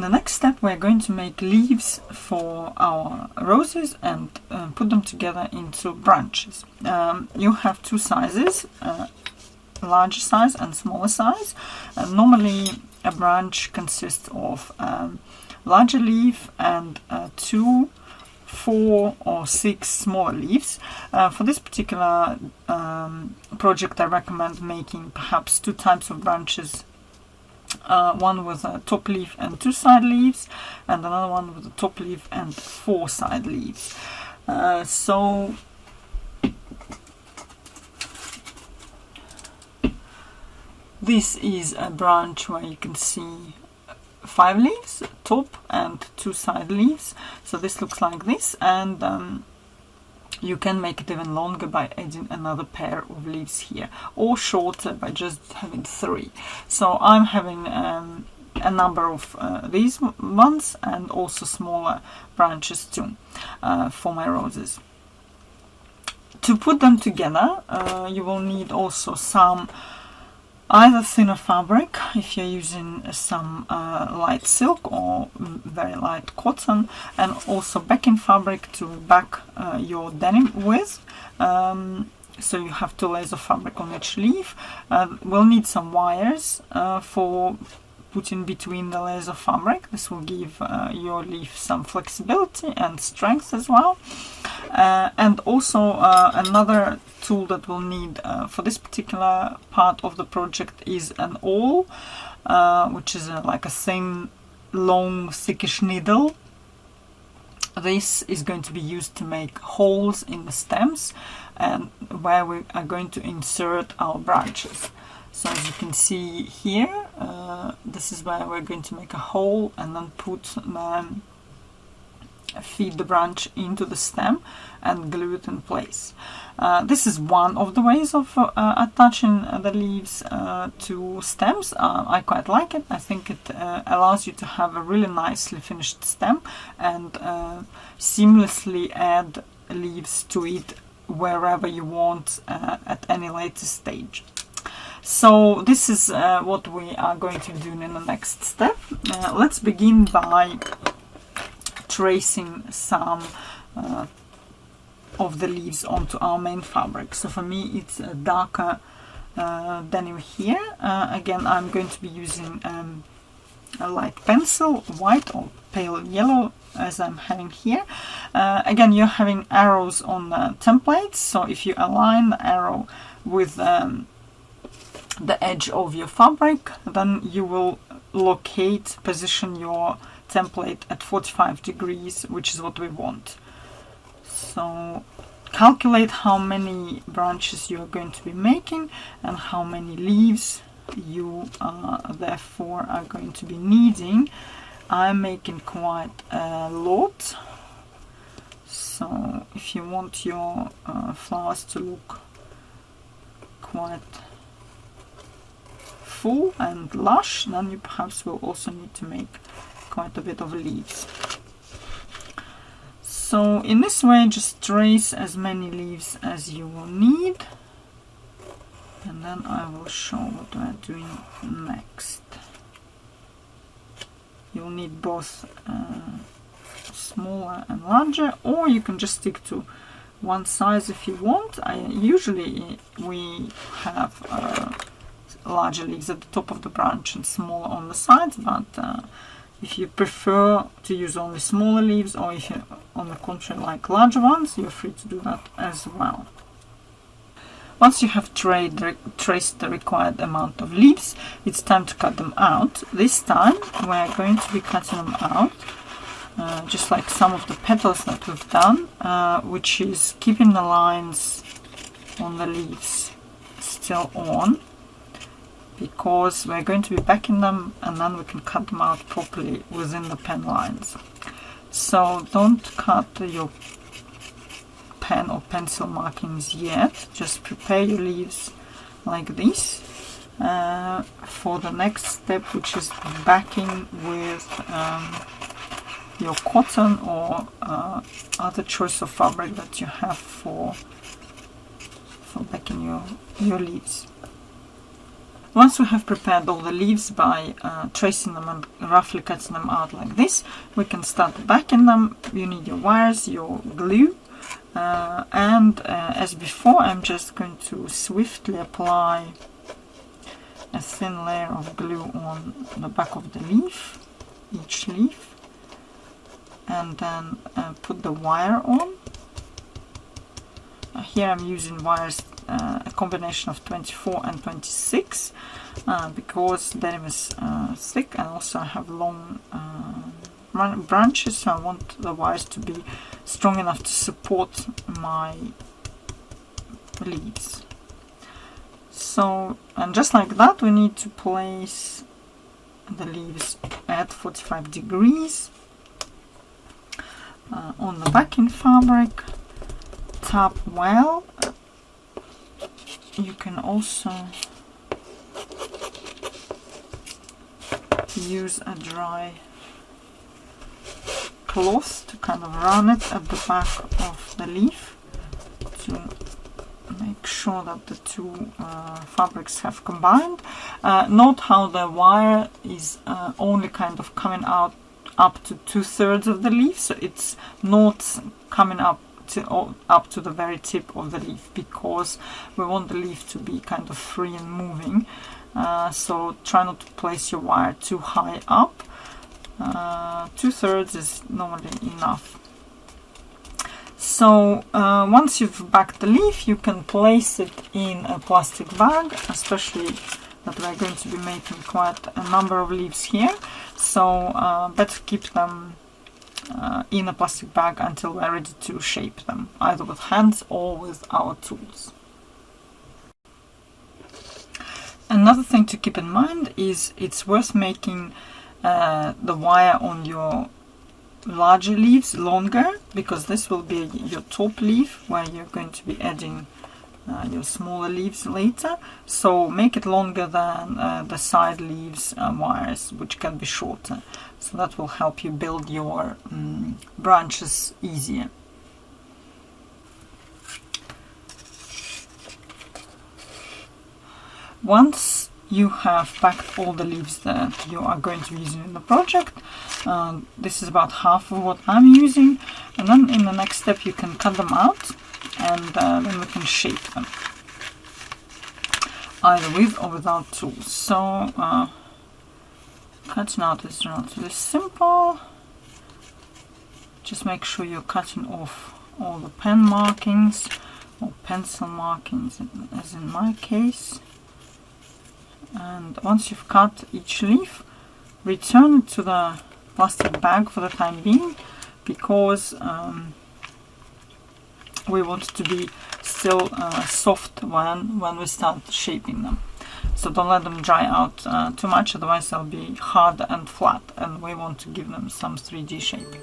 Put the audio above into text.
the next step, we're going to make leaves for our roses and put them together into branches. You have two sizes, larger size and smaller size. Normally a branch consists of larger leaf and 2, 4 or 6 smaller leaves. For this particular project, I recommend making perhaps 2 types of branches. One with a top leaf and 2 side leaves, and another one with a top leaf and 4 side leaves. So this is a branch where you can see 5 leaves, top and 2 side leaves. So this looks like this, and you can make it even longer by adding another pair of leaves here, or shorter by just having 3. So I'm having a number of these ones, and also smaller branches too for my roses. To put them together, you will need also some either thinner fabric, if you're using some light silk or very light cotton, and also backing fabric to back your denim with. So you have 2 layers of fabric on each leaf. We'll need some wires for putting between the layers of fabric. This will give your leaf some flexibility and strength as well. And also another tool that we'll need for this particular part of the project is an awl, which is like a thin, long, thickish needle. This is going to be used to make holes in the stems and where we are going to insert our branches. So as you can see here, this is where we're going to make a hole and then feed the branch into the stem and glue it in place. This is one of the ways of attaching the leaves to stems. I quite like it. I think it allows you to have a really nicely finished stem and seamlessly add leaves to it wherever you want at any later stage. So this is what we are going to do in the next step. Let's begin by tracing some of the leaves onto our main fabric. So for me it's a darker denim here. Again, I'm going to be using a light pencil, white or pale yellow, as I'm having here. Again, you're having arrows on the templates, so if you align the arrow with the edge of your fabric, then you will position your template at 45 degrees, which is what we want. So calculate how many branches you are going to be making and how many leaves you therefore are going to be needing. I'm making quite a lot, so if you want your flowers to look quite full and lush, then you perhaps will also need to make quite a bit of leaves. So in this way, just trace as many leaves as you will need, and then I will show what we're doing next. You'll need both smaller and larger, or you can just stick to one size if you want. Usually we have larger leaves at the top of the branch and smaller on the sides, but if you prefer to use only smaller leaves, or if you on the contrary like larger ones, you're free to do that as well. Once you have traced the required amount of leaves, it's time to cut them out. This time we're going to be cutting them out just like some of the petals that we've done, which is keeping the lines on the leaves still on, because we're going to be backing them and then we can cut them out properly within the pen lines. So don't cut your pen or pencil markings yet, just prepare your leaves like this for the next step, which is backing with your cotton or other choice of fabric that you have for backing your leaves. Once we have prepared all the leaves by tracing them and roughly cutting them out like this, we can start backing them. You need your wires, your glue, and as before, I'm just going to swiftly apply a thin layer of glue on the back of the leaf, each leaf, and then put the wire on. Here I'm using wires, a combination of 24 and 26, because denim is thick, and also I have long branches, so I want the wires to be strong enough to support my leaves. So, and just like that, we need to place the leaves at 45 degrees on the backing fabric. Tap well. You can also use a dry cloth to kind of run it at the back of the leaf to make sure that the two fabrics have combined. Note how the wire is only kind of coming out up to 2/3 of the leaf, so it's not coming up to the very tip of the leaf, because we want the leaf to be kind of free and moving. So try not to place your wire too high up. 2/3 is normally enough. So once you've backed the leaf, you can place it in a plastic bag, especially that we're going to be making quite a number of leaves here. So better keep them in a plastic bag until we're ready to shape them, either with hands or with our tools. Another thing to keep in mind is it's worth making the wire on your larger leaves longer, because this will be your top leaf where you're going to be adding your smaller leaves later. So make it longer than the side leaves wires, which can be shorter. So that will help you build your branches easier. Once you have packed all the leaves that you are going to be using in the project, this is about half of what I'm using, and then in the next step you can cut them out, and then we can shape them either with or without tools. So cutting out is relatively simple. Just make sure you're cutting off all the pen markings or pencil markings, as in my case. And once you've cut each leaf, return it to the plastic bag for the time being, because we want it to be still soft when we start shaping them. So don't let them dry out too much, otherwise they'll be hard and flat, and we want to give them some 3D shape.